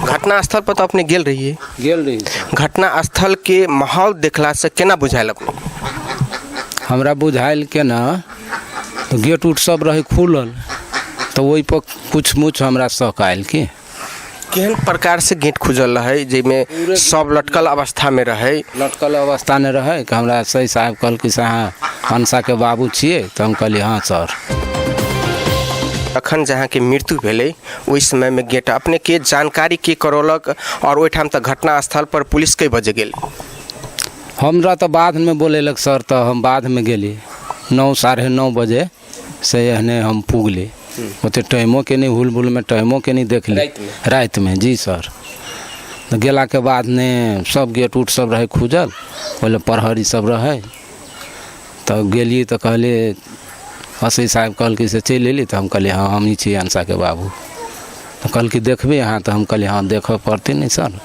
घटना स्थल पर तो अपने गेल रहिए। गेल रही घटना स्थल के माहौल देखला से केना बुझायल अपने? हमरा बुझाइल के ना तो गेट उट सब रहे खुलल तो वही पर कुछ मुछ हमरा शक आयल कि केहन प्रकार से गेट खुजल रहे जिसमें सब लटकल अवस्था में रहे? लटकल अवस्था में रहे कि हमरा सही साहब कहल कि से हाँ अंसा के बाबू छिए तो हम कहली हाँ सर। अखन जहाँ के मृत्यु भेले ओहि समय में गेट अपने के जानकारी के करौलक और ओहिठाम तक घटना स्थल पर पुलिस कई बजे गेल? हमरा तो बाद में बोलेलक सर तो हम बाद में गेली 9 साढ़े 9 बजे से एहने हम पुगली ओते टाइमों के नहीं हुल बुल में टाइमों के नहीं देख ली रात में जी सर। गेला के बाद ने सब गेट उट सब रहे खुजल बोले प्रहरी सब रहे तो गेली तो कहले हसी साहब कहल कि से चल एली तो हम कहली हाँ हम ही छी अंसा के बाबू तो कहल कि देखबे यहाँ तो हम कहली हाँ देख पड़ते नहीं सर।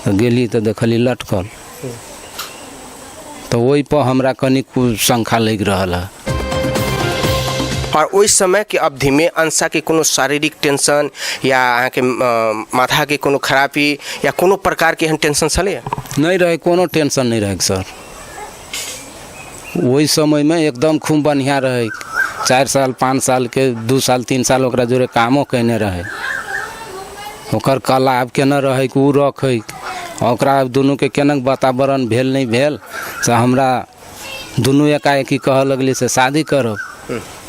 तो गेली तो देखली लटकल तो वही पर हमरा कनी कुछ शंका लग रहा है। और उस समय के अवधि में अंसा के कोनो शारीरिक टेंशन या अहाँ के माथा के कोनो खराबी या कोनो प्रकार के एहन टेंशन चले? नहीं रहे कोनो टेंशन नहीं रहे सर। वही समय में एकदम खूब बढ़िया रहे 4 साल 5 साल के 2 साल 3 साल ओकरा जोरे कामो कैने रहे ओकर कला अब केना रहे कि उ रखे ओकरा दोनों के केना वातावरण भेल नहीं भेल से हमरा दोनों एकाएकी कह लगली से शादी करब।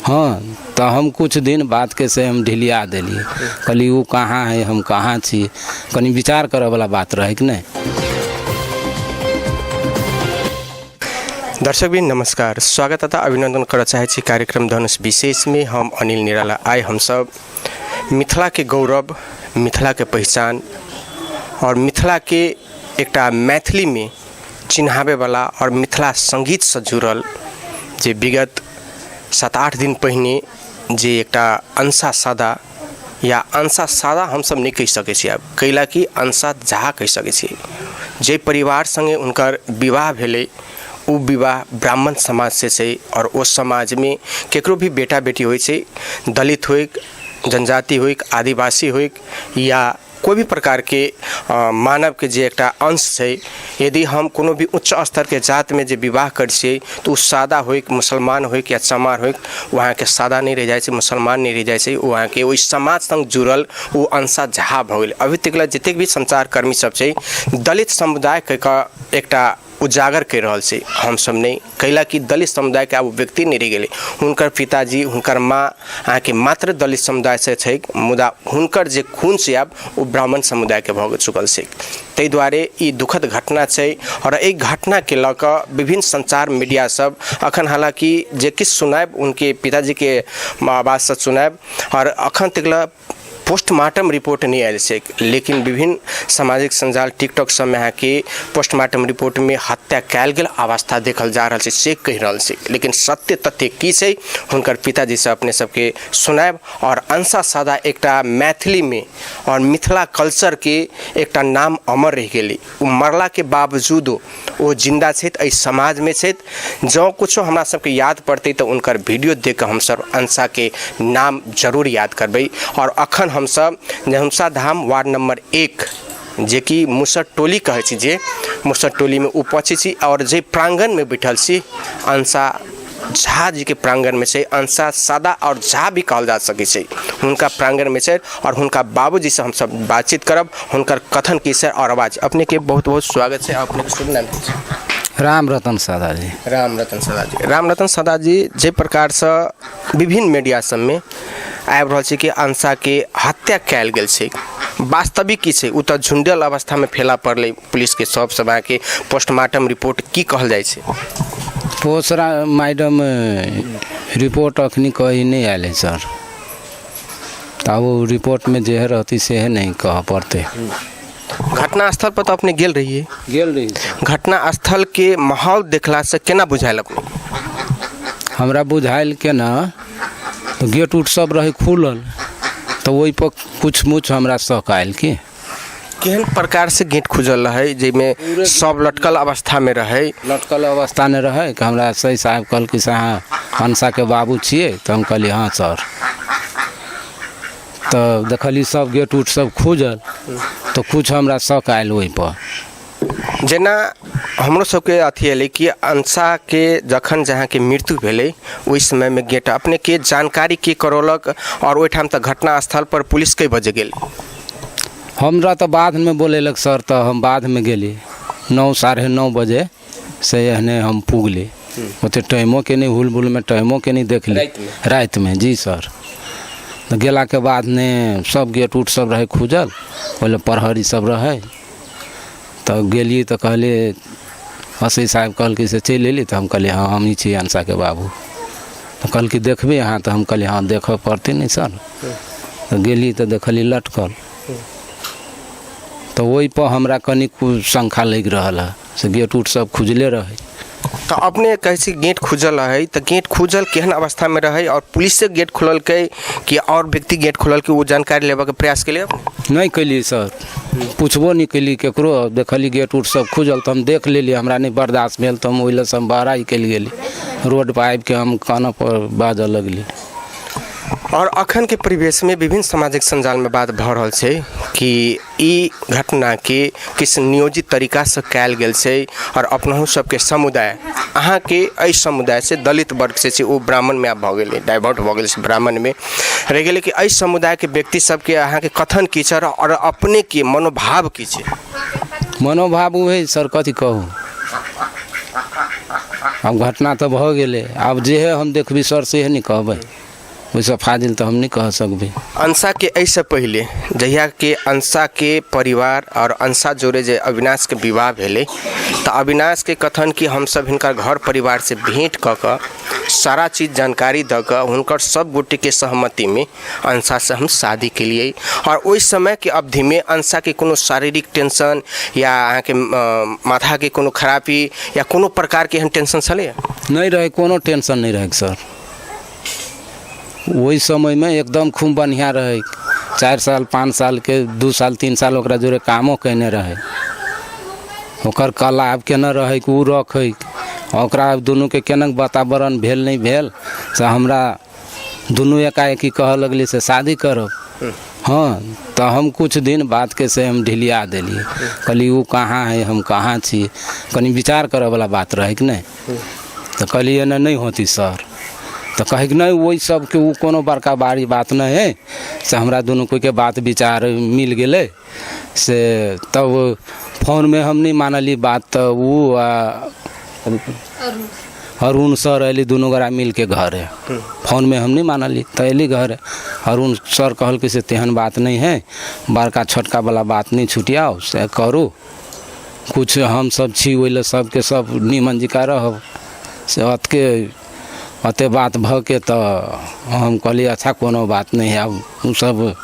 हाँ तो हम कुछ दिन बाद के से हम ढिलिया दिलिए कहली वो कहाँ है हम कहाँ छी कनी विचार करे वाला बात रहे कि नहीं। दर्शक भी नमस्कार, स्वागत तथा अभिनंदन कर चाहे छी कार्यक्रम धनुष विशेष में। हम अनिल निराला आए हम सब मिथिला के गौरव, मिथिला के पहचान और मिथिला के एकटा मैथिली में चिन्हावे वाला और मिथिला संगीत से जुड़ल जे विगत 7-8 दिन पहिने जे एकटा अंसा सादा या अंसा सादा हम सब नहीं कह सके छी अब कैला कि अंसा झा कह सके छी जे परिवार संगे उनकर विवाह भेले उ विवाह ब्राह्मण समाज से छै और उस समाज में केकरो भी बेटा बेटी होय छै दलित होइक जनजाति होइक आदिवासी होइक या कोई भी प्रकार के मानव के जे एकटा अंश छै यदि हम कोनो भी उच्च स्तर के जात में जे विवाह कर छियै तो उ सादा होइक मुसलमान होइक या चमार होइक वहाँ के सादा नहीं रह जाए छै मुसलमान नहीं रह जाए छै वहाँ के ओहि समाज संग जुड़ल वो अंसा झा भ गेल। अभी तक जतेक भी संचारकर्मी सब छै दलित समुदाय के एकटा उजागर कर रहा से हम सब नहीं कैला कि दलित समुदाय के अब व्यक्ति नहीं रह गए हुनकर पिताजी हुनकर माँ अहाँ के मात्र दलित समुदाय से छै मुदा हुनकर जे खून से अब वो ब्राह्मण समुदाय के भऽ चुकल छै। ताहि दुआरे ई दुखद घटना छै और एक घटना के लऽ कऽ विभिन्न संचार मीडिया सब अखन हालांकि जे किछु सुनायब उनके पिताजी के आवाज से सुनायब और अखन तक पोस्टमार्टम रिपोर्ट नहीं आयल छै लेकिन विभिन्न सामाजिक संजाल टिकटॉक सब में के पोस्टमार्टम रिपोर्ट में हत्या कैल गेल अवस्था देखल जा रहा है से कह रहा है लेकिन सत्य तथ्य की छै हुनकर पिताजी से अपने सबके सुनायब और अंसा सादा एकटा मैथिली में और मिथिला कल्चर के एकटा नाम अमर रह गेली उ मरला के बावजूदो वो जिंदा छै एहि समाज में छै जो कुछो हमरा सबके याद पड़ते तो उनकर वीडियो देख के हम सब अंसा के नाम जरूर याद करबै। और अखन हम सब जहुंसा धाम वार्ड नंबर 1 जे कि मुसर टोली कहे छी जे मुसर टोली में उपस्थित छी और जे प्रांगण में बैठल छी अंसा झा जी के प्रांगण में से अंसा सादा और झा भी कहल जा सके छै हुनका प्रांगण में से और हुनका बाबूजी से हम सब बातचीत करब हुनकर कथन की से और आवाज। अपने के बहुत बहुत स्वागत है। अपने के शुभ नाम की छै? राम रतन सादा जी। राम रतन सादा जी। राम रतन सादा जी जे प्रकार से विभिन्न मीडिया सब में आबि रहल छै कि अंसा के हत्या कैल गेल छै वास्तविक की छै उ तऽ झुंडल अवस्था में फैला पड़लै पुलिस के सब सभा के पोस्टमार्टम रिपोर्ट की कहल जाय छै? पोसरा मैडम रिपोर्ट अखनी कही नहीं आयल है सर तब वो रिपोर्ट में जे रहती से नहीं कह पड़ते। घटना स्थल पर तो अपने गेल रहिए? गेल रही। घटना स्थल के माहौल देखला से केना बुझायल अपने? हमरा बुझाइल के ना तो गेट उट सब रहे खुलल तो वही पर कुछ मुछ हमरा शक आयल कि केहन प्रकार से गेट खुजल रहे जिसमें सब लटकल अवस्था में रहे? लटकल अवस्था में रहे कि हमरा सही साहब कहल कि से हाँ अंसा के बाबू छिए तो हम कहली हाँ सर। तो देखली सब गेट उट सब खुजल तो कुछ हमरा शक आयल ओहिपर। जेना हमरो सबके अथी एलै कि अंसा के जखन जहाँ के मृत्यु भेलै ओहि समय में गेट अपने के जानकारी के करौलक और ओहिठाम तक घटना स्थल पर पुलिस कई बजे गेल? हमरा तो बाद में बोलेलक सर, तो हम बाद में गेली 9 साढ़े 9 बजे से एहने हम पुगली। ओते टाइमो के नहीं हुलबुल में टाइमो के नहीं देखली रात में। जी सर। तो गेला के बाद ने सब गेट उट सब रहे खुजल, पहले प्रहरी सब रहे। तो गेली तो कहली हसी साहब कहल कि से चल एली, तो हम कहली हाँ हम ही छी अंसा के बाबू। तो कहल कि देखबे यहाँ, तो हम कहली हाँ देख पड़ती नहीं सर। तो गेली तो देखली लटकल, तो वही पर हमरा कनी कुछ शंका लग रहा है से गेट उट सब खुजले रहे। तो अपने कैसे गेट खुजल है, तो गेट खुजल केहन अवस्था में रहे और पुलिस से गेट खुलल के कि और व्यक्ति गेट खुलल के वो जानकारी लेवा के प्रयास के लिए? नहीं कैली सर, पूछबो नहीं कैली केकरो। देखली गेट उट सब खुजल तो हम देख लेली, हमरा नहीं बर्दाश्त भेल तो हम ओहि से हम बाहर ही चलि गेली। रोड पर आबि के हम काना पर बाजऽ लगली। और अखन के परिवेश में विभिन्न सामाजिक संजाल में बात भ रहल छै कि ई घटना के किस नियोजित तरीका से कयल गेल छै और अपनहु सबके समुदाय अहाँ के एहि समुदाय से दलित वर्ग से वो ब्राह्मण में आप भ गेलै, डाइवर्ट भ गेल ब्राह्मण में रह गेलै कि एहि समुदाय के व्यक्ति सबके अहाँ के कथन की छै और अपने के मनोभाव की छै? मनोभाव उहे सर कथी कहू, अब घटना तो भ गेलै, अब जे है हम देखबी सर से नहीं कहबै, वैसे फाजिल तो हम नहीं कह सकबे। अंसा के ऐसे पहले जहिया के अंसा के परिवार और अंसा जोड़े जे अविनाश के विवाह भेले तो अविनाश के कथन कि हम सब हिनकर घर परिवार से भेंट क के सारा चीज जानकारी द के हुनकर सब गोटे के सहमति में अंसा से हम शादी के लिए। और उस समय के अवधि में अंसा के कोनो शारीरिक टेंशन या अहाँ के माथा के कोनो खराबी या कोनो प्रकार के एहन टेंशन छलै? नहीं रहे, कोनो टेंशन नहीं रहे सर। वही समय में एकदम खूब बढ़िया रहे। 4 साल 5 साल के 2 साल 3 साल ओकरा जोरे कामो कैने रहे। ओकर कला आब केना रहे कि उ रखे ओकरा दोनों के केना वातावरण भेल नहीं भेल से हमरा दोनों एकाएकी कह लगली से शादी करब। हाँ, तो हम कुछ दिन बाद के से हम ढिलिया दिलिए, कहली वो कहाँ है हम कहाँ छी, कनी विचार करे वाला बात रहे कि नहीं। तो कहली एना नहीं होती सर, तो कहे कि नहीं वही सब के वो कोनो बड़का बारी बात नहीं है से हमरा दोनों कोई के बात विचार मिल गए से तब फोन में हम नहीं मानली बात। तो वो अरुण सर अली दोनों गोरा मिल के घर है, फोन में हम नहीं मानली तो अली घर है। अरुण सर कहल कि से तेहन बात नहीं है, बड़का छोटका वाला बात नहीं छुटियाओ से करो कुछ हम सब छी वही सबके सब निमन जिका रह से अते बात भ के तो हम कहली अच्छा कोनो बात नहीं है। अब सब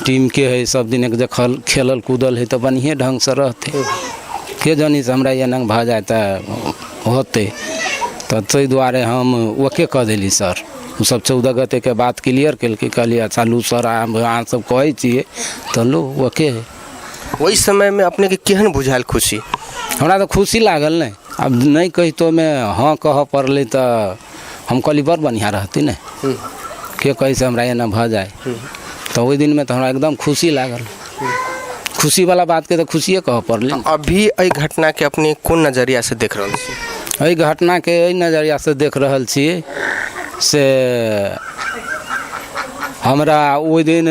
टीम के है, सब दिन एक जगह खेलल कूदल है तो बढ़िया ढंग से रहते के जानी से हमरा एना भ जाए तो होते। तो ताहि दुआरे हम ओके कह दिली सर। उ सब 14 गते के बात क्लियर कल के कहली अच्छा लू सर अहाँ सब कहै छिए तो लो ओके है। वही समय में अपने के केहन बुझायल खुशी? हमरा तो खुशी लागल नहीं, अब नहीं कही तो मैं हाँ कह पड़ल तो हम कहली बड़ बढ़िया रहती न के कही से हमरा एना भ जाए। तो वही दिन में तो हमरा एकदम खुशी लागल, खुशी वाला बात के तो खुशिए कह पड़ल। अभी एहि घटना के अपने कौन नजरिया से देख रहल छी? एहि घटना के एहि नजरिया से देख रहल छी से हमरा ओहि दिन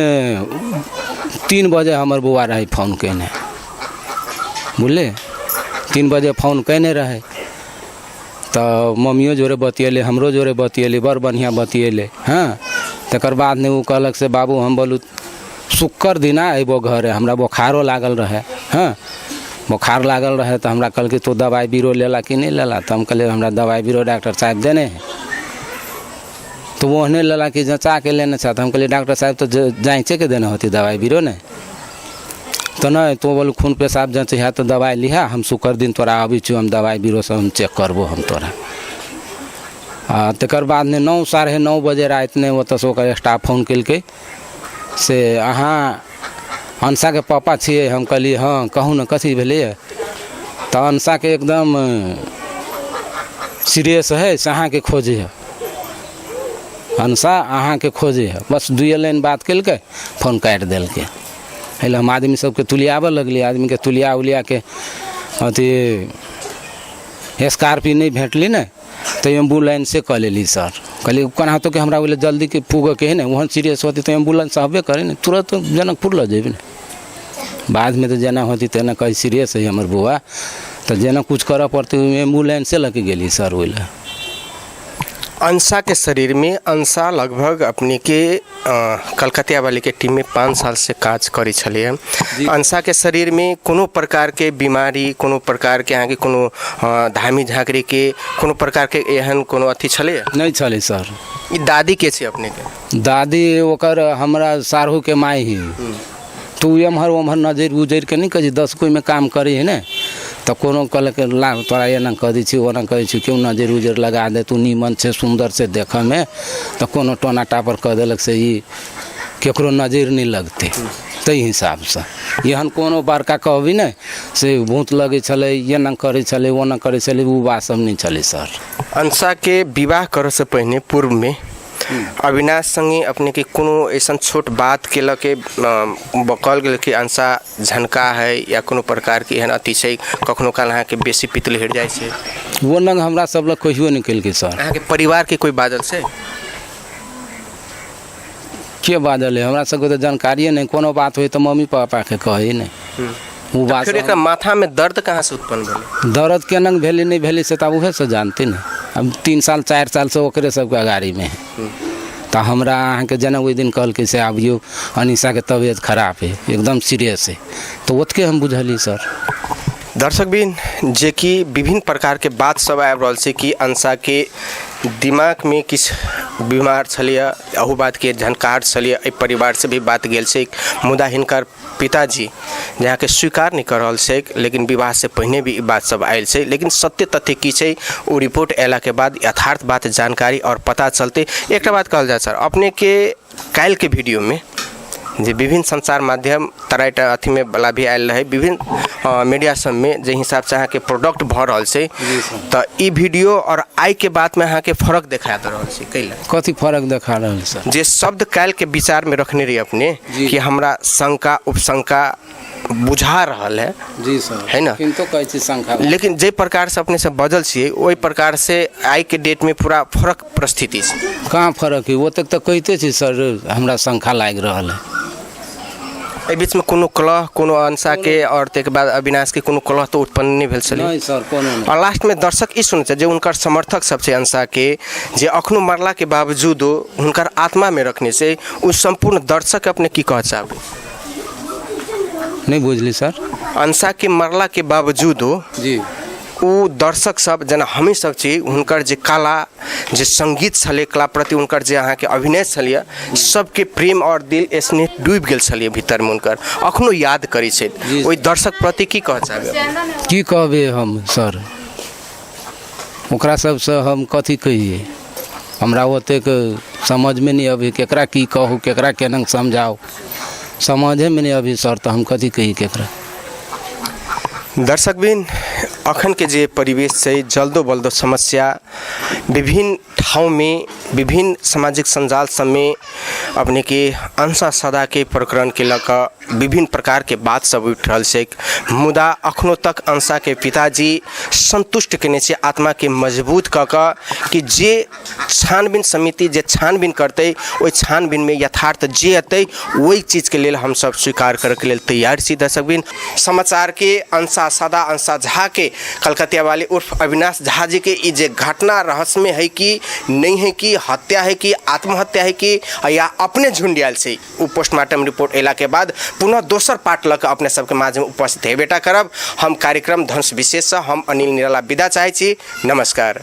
3 बजे हमर बौआ रहे फोन केने, बुझले 3 बजे फोन कैने रहे तो मम्मियों जोरे बतियले हमरो जोरे बतियले बड़ बढ़िया बतियले। हाँ, तकर बाद ने वो कहलक से बाबू हम बोलू शुक्र दिना अबो घरे, हमरा बुखारो लागल रहे। हाँ, बुखार लागल रहे तो हमरा कहल कि तू दवाई बीरो लेला कि नहीं लेला, तो हम कहले हमरा दवाई बीरो डॉक्टर साहब देने हैं। तो वो नहीं लेला कि जँचा के लेने था, तो हम कहले डॉक्टर साहब तो जाँचे के देने होती दवाई बीरो ने, तो नहीं तो बोल खून पेशाब जाँच है तो दवाई लिहा, हम शुक्र दिन तोरा अभी छू हम दवाई बीरो से हम चेक करबो हम तोरा। तकर बाद ने 9 साढ़े 9 बजे रात ने वो तो ओकर स्टाफ फोन कल से अहाँ अंसा के पापा छिए? हम कहली हाँ कहूँ न कथी भेलै? तो अंसा के एकदम सीरियस है से अहाँ के खोजे है। अंसा अहाँके खोजे है, बस 2 लाइन बात केलकै, फोन काटि देलकै। एहि हम आदमी सबके तुलियाबऽ लगली, आदमीके तुलिया उलिया के अथी स्कॉर्पियो नहीं भेटली ने तो एम्बुलेंस से कह लेली सर। कहली कोना होतो कि हमरा ओइले जल्दी के पुगऽ के है ने, वहाँ सीरियस होती तो एम्बुलेंस हबे करे ने, तुरंत जनकपुर लऽ जेबे ने। बाद में तो जेना होती तेना कहीं सीरियस है हमर बुआ, तो जेना कुछ करऽ पड़ती एम्बुलेंस से लऽ के गेली सर ओइले। अंसा के शरीर में अंसा लगभग अपने के कलकतिया वाली के टीम में 5 साल से काज करी छलिए। अंसा के शरीर में कोनो प्रकार के बीमारी, कोनो प्रकार के यहाँ के कोनो धामी झाँकरी के कोनो प्रकार के एहन कोनो अथी छले नहीं छले सर। ई दादी के छे अपने के? दादी ओकर हमरा सारहू के माई ही। तू एम्हर ओम्हर नजर उजर के नहीं कही 10 कोई में काम करी है ना, तो कोनो कहलक ला तोरा एना कह दी छी ओना कहै छी, क्यों नजर उजर लगा दे तू नीमन से सुंदर से देख में, तो कोनो टोना टापर कह देलक से ई केकरो नजर नहीं लगते। ताहि हिसाब से एहन कोनो बड़का कहबी नहीं से भूत लगे छले, एना करे छले ओना करे छले, वो बात सब नहीं चले सर। अंसा के विवाह करे से पहले पूर्व में अविनाश संगे अपने के कोनो ऐसा छोट बात के लके बकल गेल कि अंसा झनका है या कोनो प्रकार के एहन अति छै, कखनो काल अहाँ के बेसी पितल हिट जाय छै? वो नंग हमरा सब लग कहियो निकल के सर। अहाँ के परिवार के कोई बादल से के बादल है हमरा सबके तो जानकारी नहीं, कोनो बात हुई तो मम्मी पापा के कहे नहीं। वो बात फिर एक माथा में दर्द कहाँ से उत्पन्न भेल? दर्द के नंग भेली नहीं भेली से तब उहे से जानते नहीं। अब 3 साल 4 साल से ओकरे सबके अगाड़ी में है। तो हमरा अहाँ के जना ओहि दिन कहल के से आबियो अनिशा के तबीयत खराब है, एकदम सीरियस है, तो ओतके हम बुझली सर। दर्शक बिन जे कि विभिन्न प्रकार के बात सब आबि रहल छै कि अंसा के दिमाग में किछ बीमार छलिए, अहू बात के झनकार छलिए, एहि परिवार से भी बात गेल छै, मुदा हिनकर पिताजी जहाँ के स्वीकार नहीं कर रहल छै, लेकिन विवाह से पहले भी बात सब आयल छै। लेकिन सत्य तथ्य की छै वो रिपोर्ट अयला के बाद यथार्थ बात जानकारी और पता चलते। एक बात कहल जाए सर, अपने के काल्हि के वीडियो में जे विभिन्न संचार माध्यम तराईटा अथी में वाला भी आयल रहे, विभिन्न मीडिया सब में जे हिसाब से अहाँ के प्रोडक्ट भ रहल छै, तो ई वीडियो और आई के बात में अहाँ के फर्क देखा दे रहल छै। कैला कथी फर्क देखा रहल सर? जे शब्द काल्हि के विचार में रखने रही अपने कि हमरा शंका उपशंका बुझा रहल है जी सर, है ना, किंतु कहै छी शंका, लेकिन जे प्रकार से अपने से बदल छिए ओहि प्रकार से आई के डेट में पूरा फर्क परिस्थिति छै। कहाँ फर्क है? वो तक तो कहते छी सर हमरा शंका लाग रहल है। एहि बीच में कोनो कलह कोनो अंसा के और तक बाद अविनाश के कोनो कलह तो उत्पन्न नहीं भेल छलै? नहीं सर, कोनो नहीं। और लास्ट में दर्शक ई सुनै छै जे उनकर समर्थक सब छै अंसा के, जे अखनो मरला के बावजूद हुनकर आत्मा में रखने से उस संपूर्ण दर्शक अपने की कह चाहबे? नहीं बुझली सर। अंसा के मरला के बावजूद जी उ दर्शक सब जेना हमी सब छी, हुनकर जे कला जे संगीत छले, कला प्रति हुनकर जे अहाँ के अभिनय छलिए, सबके प्रेम और दिल स्नेह डूबि गेल छलिए भीतर में, हुनकर अखनो याद करै छै। ओहि दर्शक प्रति की कह चाहबे? की कहबे हम सर, ओकरा सबसे हम कथी कहिए? हमरा ओतेक समझ में नहीं अभी केकरा की कहूँ, केकरा केना समझाओ, समझे में नहीं अभी सर, तो हम कथी कही केकरा? दर्शक बिन अखन के जे परिवेश छै, जल्दो बल्दो समस्या विभिन्न ठाउँ में विभिन्न सामाजिक संजाल सब में अपने के अंसा सदा के प्रकरण के लक विभिन्न प्रकार के बात सब उठ रहल छै, मुदा अखनो तक अंसा के पिताजी संतुष्ट केने छै आत्मा के मजबूत क क कि जे छानबीन समिति जे छानबीन करते ओहि छानबीन में यथार्थ जे अतै वही चीज के लेल हम सब स्वीकार करे के लेल तैयार छी। दर्शक बिन समाचार के अंसा सदा अंसा झा के कलकतिया वाले उर्फ अविनाश झा जी के ई जे घटना रहस्यमय है कि नहीं है, कि हत्या है कि आत्महत्या है कि या अपने झुंडियाल से, वो पोस्टमार्टम रिपोर्ट अयला के बाद पुनः दोसर पार्ट लग अपने सबके माझ में उपस्थित हेबेटा करब। हम कार्यक्रम धनुष विशेष हम अनिल निराला विदा चाहै छी। नमस्कार।